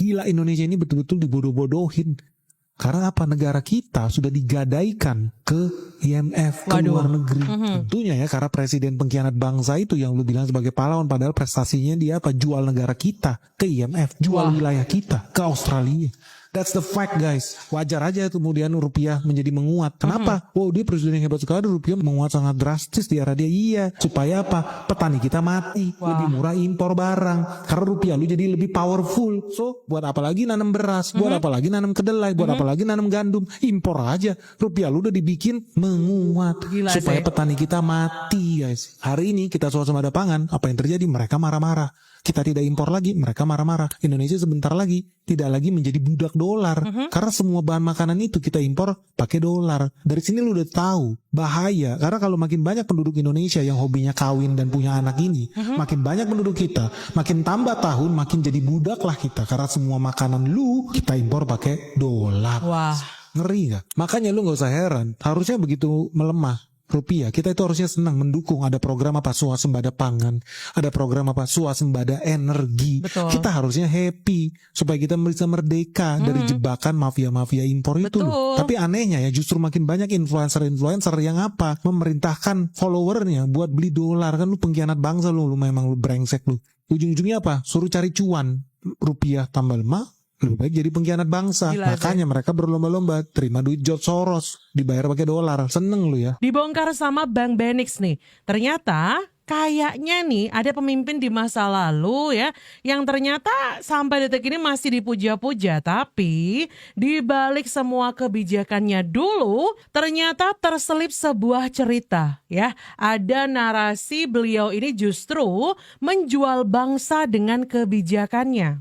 Gila, Indonesia ini betul-betul dibodoh-bodohin. Karena apa? Negara kita sudah digadaikan ke IMF, ke luar negeri. Tentunya ya, karena presiden pengkhianat bangsa itu yang lu bilang sebagai pahlawan, padahal prestasinya dia apa? Jual negara kita ke IMF, jual wilayah kita ke Australia. That's the fact, guys. Wajar aja kemudian rupiah menjadi menguat. Kenapa? Wow, dia presiden yang hebat sekali, rupiah menguat sangat drastis di era dia. Iya, supaya apa? Petani kita mati, lebih murah impor barang. Karena rupiah lu jadi lebih powerful. So, buat apa lagi nanam beras? Buat apa lagi nanam kedelai? Buat apa lagi nanam gandum? Impor aja. Rupiah lu udah dibikin menguat. Gila, supaya petani kita mati, guys. Hari ini kita swasembada pangan, apa yang terjadi? Mereka marah-marah. Kita tidak impor lagi, mereka marah-marah. Indonesia sebentar lagi tidak lagi menjadi budak dolar. Karena semua bahan makanan itu kita impor pakai dolar. Dari sini lu udah tahu bahaya. Karena kalau makin banyak penduduk Indonesia yang hobinya kawin dan punya anak ini, makin banyak penduduk kita, makin tambah tahun, makin jadi budak lah kita. Karena semua makanan lu kita impor pakai dolar. Wah. Ngeri gak? Makanya lu gak usah heran. Harusnya begitu melemah rupiah, kita itu harusnya senang mendukung ada program apa swasembada pangan, ada program apa swasembada energi. Betul. Kita harusnya happy supaya kita bisa merdeka dari jebakan mafia-mafia impor itu loh. Tapi anehnya ya, justru makin banyak influencer-influencer yang apa? Memerintahkan followernya buat beli dolar. Kan lu pengkhianat bangsa lu memang lu brengsek lu. Ujung-ujungnya apa? Suruh cari cuan. Rupiah tambah lemah, lebih baik jadi pengkhianat bangsa. Gila, makanya mereka berlomba-lomba terima duit George Soros, dibayar pakai dolar. Seneng lu ya. Dibongkar sama Bank Benix nih. Ternyata kayaknya nih ada pemimpin di masa lalu ya yang ternyata sampai detik ini masih dipuja-puja, tapi di balik semua kebijakannya dulu ternyata terselip sebuah cerita ya. Ada narasi beliau ini justru menjual bangsa dengan kebijakannya.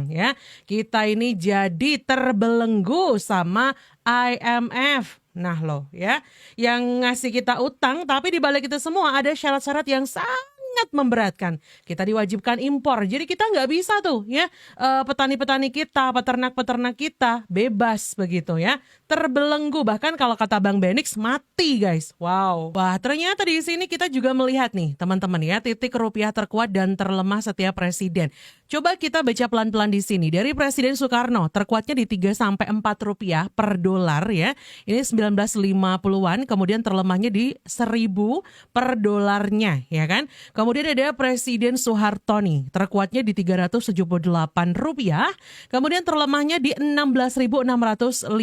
Ya, kita ini jadi terbelenggu sama IMF. Nah loh ya, yang ngasih kita utang, tapi di balik itu semua ada syarat-syarat yang sangat memberatkan. Kita diwajibkan impor, jadi kita nggak bisa tuh ya, petani-petani kita, peternak-peternak kita bebas begitu ya, terbelenggu. Bahkan kalau kata Bang Benix mati guys. Wow. Wah, ternyata di sini kita juga melihat nih teman-teman ya, titik rupiah terkuat dan terlemah setiap presiden. Coba kita baca pelan-pelan di sini. Dari Presiden Soekarno, terkuatnya di 3-4 rupiah per dolar ya. Ini 1950-an, kemudian terlemahnya di 1.000 per dolarnya ya kan. Kemudian ada Presiden Soeharto nih, terkuatnya di 378 rupiah, kemudian terlemahnya di 16.650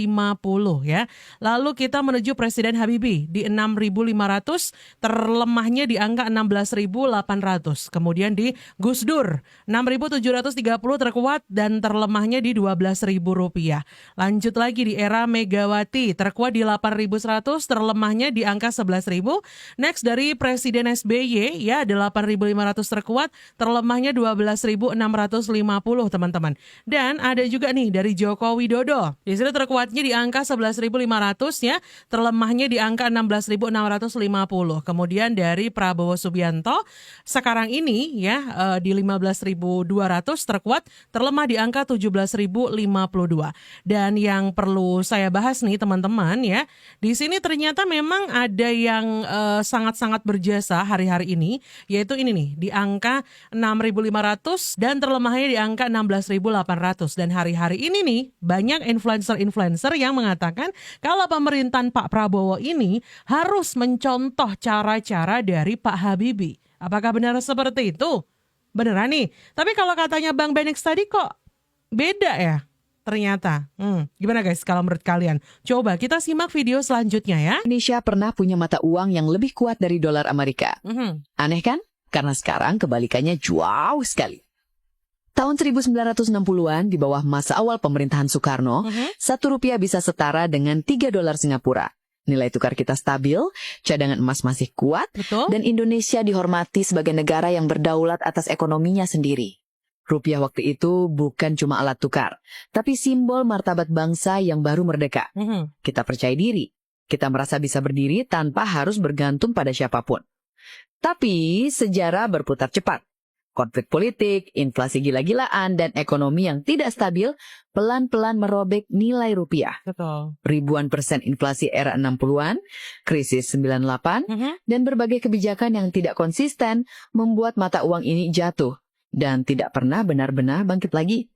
ya. Lalu kita menuju Presiden Habibie di 6.500, terlemahnya di angka 16.800. Kemudian di Gus Dur 6.730 terkuat dan terlemahnya di 12.000 rupiah. Lanjut lagi di era Megawati, terkuat di 8.100, terlemahnya di angka 11.000. Next dari Presiden SBY ya 8.500 terkuat, terlemahnya 12.650 teman-teman. Dan ada juga nih dari Joko Widodo. Di sini terkuatnya di angka 11.500 ya, terlemahnya di angka 16.650. Kemudian dari Prabowo Subianto sekarang ini ya di 15.200 terkuat, terlemah di angka 17.052. Dan yang perlu saya bahas nih teman-teman ya, di sini ternyata memang ada yang sangat-sangat berjasa hari-hari ini, yaitu ini nih di angka 6.500 dan terlemahnya di angka 16.800. Dan hari-hari ini nih banyak influencer-influencer yang mengatakan kalau pemerintahan Pak Prabowo ini harus mencontoh cara-cara dari Pak Habibie. Apakah benar seperti itu? Beneran nih. Tapi kalau katanya Bang Benix tadi kok beda ya? Ternyata. Gimana guys kalau menurut kalian? Coba kita simak video selanjutnya ya. Indonesia pernah punya mata uang yang lebih kuat dari dolar Amerika. Aneh kan? Karena sekarang kebalikannya jauh sekali. Tahun 1960-an di bawah masa awal pemerintahan Soekarno, 1 rupiah bisa setara dengan 3 dolar Singapura. Nilai tukar kita stabil, cadangan emas masih kuat, Betul? dan Indonesia dihormati sebagai negara yang berdaulat atas ekonominya sendiri. Rupiah waktu itu bukan cuma alat tukar, tapi simbol martabat bangsa yang baru merdeka. Kita percaya diri, kita merasa bisa berdiri tanpa harus bergantung pada siapapun. Tapi sejarah berputar cepat. Konflik politik, inflasi gila-gilaan, dan ekonomi yang tidak stabil pelan-pelan merobek nilai rupiah. Betul. Ribuan persen inflasi era 60-an, krisis 98, dan berbagai kebijakan yang tidak konsisten membuat mata uang ini jatuh dan tidak pernah benar-benar bangkit lagi.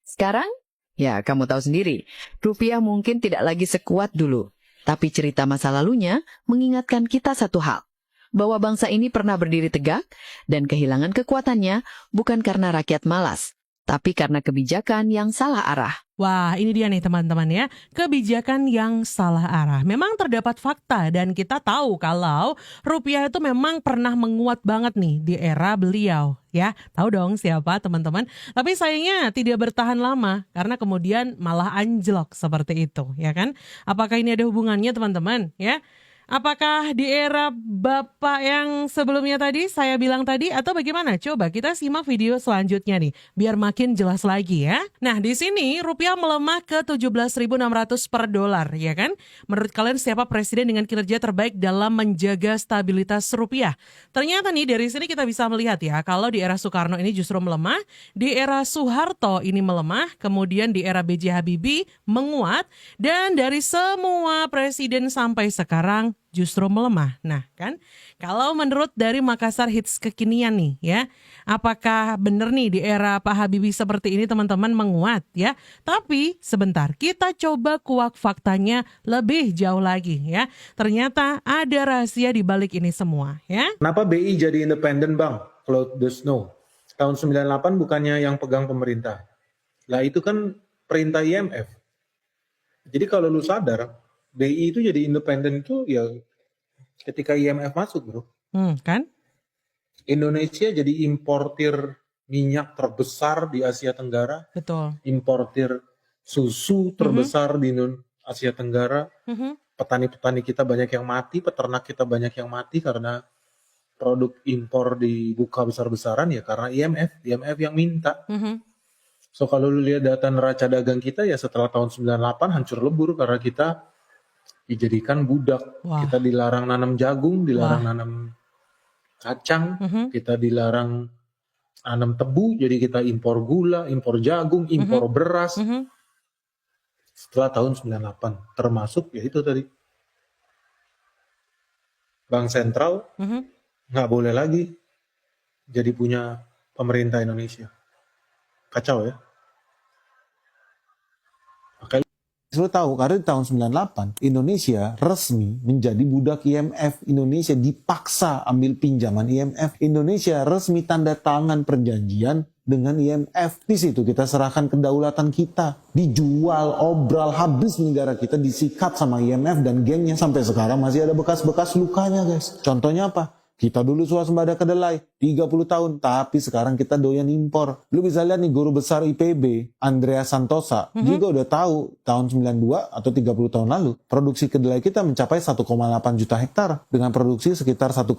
Sekarang, ya kamu tahu sendiri, rupiah mungkin tidak lagi sekuat dulu. Tapi cerita masa lalunya mengingatkan kita satu hal, bahwa bangsa ini pernah berdiri tegak dan kehilangan kekuatannya bukan karena rakyat malas, tapi karena kebijakan yang salah arah. Wah, ini dia nih teman-teman ya, kebijakan yang salah arah. Memang terdapat fakta dan kita tahu kalau rupiah itu memang pernah menguat banget nih di era beliau. Ya, tahu dong siapa teman-teman. Tapi sayangnya tidak bertahan lama karena kemudian malah anjlok seperti itu, ya kan? Apakah ini ada hubungannya teman-teman? Ya. Apakah di era Bapak yang sebelumnya tadi, saya bilang tadi, atau bagaimana? Coba kita simak video selanjutnya nih, biar makin jelas lagi ya. Nah, di sini rupiah melemah ke 17.600 per dolar, ya kan? Menurut kalian siapa presiden dengan kinerja terbaik dalam menjaga stabilitas rupiah? Ternyata nih dari sini kita bisa melihat ya, kalau di era Soekarno ini justru melemah, di era Soeharto ini melemah, kemudian di era B.J. Habibie menguat, dan dari semua presiden sampai sekarang justru melemah. Nah kan, kalau menurut dari Makassar Hits kekinian nih ya, apakah benar nih di era Pak Habibie seperti ini teman-teman menguat ya? Tapi sebentar, kita coba kuak faktanya lebih jauh lagi ya. Ternyata ada rahasia di balik ini semua ya. Kenapa BI jadi independen bang? Claude Desno. Tahun 98 bukannya yang pegang pemerintah. Lah itu kan perintah IMF. Jadi kalau lu sadar, BI itu jadi independen itu ya ketika IMF masuk bro. Kan? Indonesia jadi importir minyak terbesar di Asia Tenggara. Betul. Importir susu terbesar di Asia Tenggara. Petani-petani kita banyak yang mati, peternak kita banyak yang mati karena produk impor dibuka besar-besaran ya karena IMF yang minta. So kalau lu lihat data neraca dagang kita ya setelah tahun 98 hancur lebur karena kita dijadikan budak. Wah. Kita dilarang nanam jagung, dilarang nanam kacang, kita dilarang nanam tebu, jadi kita impor gula, impor jagung, impor beras. Setelah tahun 98, termasuk ya itu tadi. Bank Sentral nggak boleh lagi jadi punya pemerintah Indonesia. Kacau ya. Lo tahu karena di tahun 98 Indonesia resmi menjadi budak IMF. Indonesia dipaksa ambil pinjaman IMF. Indonesia resmi tanda tangan perjanjian dengan IMF. Di situ kita serahkan kedaulatan kita. Dijual, obral, habis negara kita disikat sama IMF dan gengnya. Sampai sekarang masih ada bekas-bekas lukanya guys. Contohnya apa? Kita dulu swasembada kedelai 30 tahun, tapi sekarang kita doyan impor. Lu bisa lihat nih guru besar IPB, Andrea Santosa, juga udah tahu tahun 92 atau 30 tahun lalu, produksi kedelai kita mencapai 1,8 juta hektar dengan produksi sekitar 1,9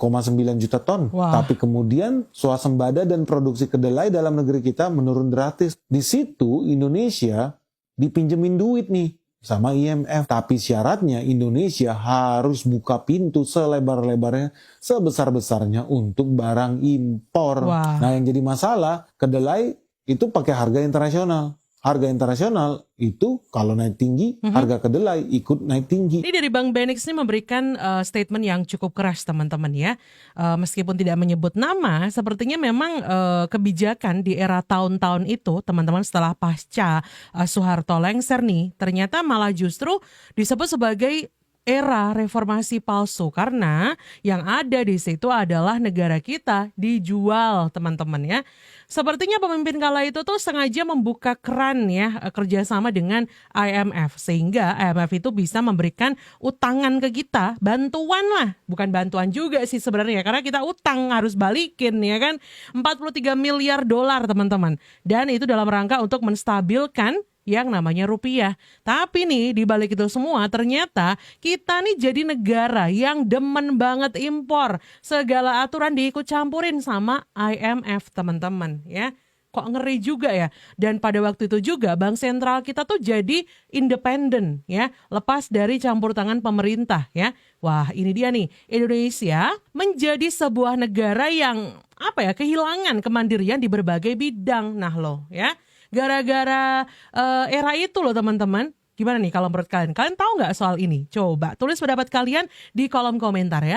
juta ton. Wah. Tapi kemudian swasembada dan produksi kedelai dalam negeri kita menurun drastis. Di situ Indonesia dipinjemin duit nih sama IMF. Tapi syaratnya Indonesia harus buka pintu selebar-lebarnya, sebesar-besarnya untuk barang impor. Wah. Nah yang jadi masalah, kedelai itu pakai harga internasional. Harga internasional itu kalau naik tinggi, harga kedelai ikut naik tinggi. Ini dari Bang Benix ini memberikan statement yang cukup keras teman-teman ya. Meskipun tidak menyebut nama, sepertinya memang kebijakan di era tahun-tahun itu teman-teman setelah pasca Soeharto lengser nih, ternyata malah justru disebut sebagai era reformasi palsu karena yang ada di situ adalah negara kita dijual teman-teman ya. Sepertinya pemimpin kala itu tuh sengaja membuka keran ya kerjasama dengan IMF sehingga IMF itu bisa memberikan utangan ke kita, bantuan lah, bukan bantuan juga sih sebenarnya karena kita utang harus balikin ya kan, 43 miliar dolar teman-teman, dan itu dalam rangka untuk menstabilkan yang namanya rupiah. Tapi nih di balik itu semua ternyata kita nih jadi negara yang demen banget impor. Segala aturan diikut campurin sama IMF teman-teman ya. Kok ngeri juga ya. Dan pada waktu itu juga bank sentral kita tuh jadi independen ya. Lepas dari campur tangan pemerintah ya. Wah ini dia nih, Indonesia menjadi sebuah negara yang kehilangan kemandirian di berbagai bidang. Nah loh ya. Gara-gara era itu loh teman-teman. Gimana nih kalau menurut kalian? Kalian tahu nggak soal ini? Coba tulis pendapat kalian di kolom komentar ya.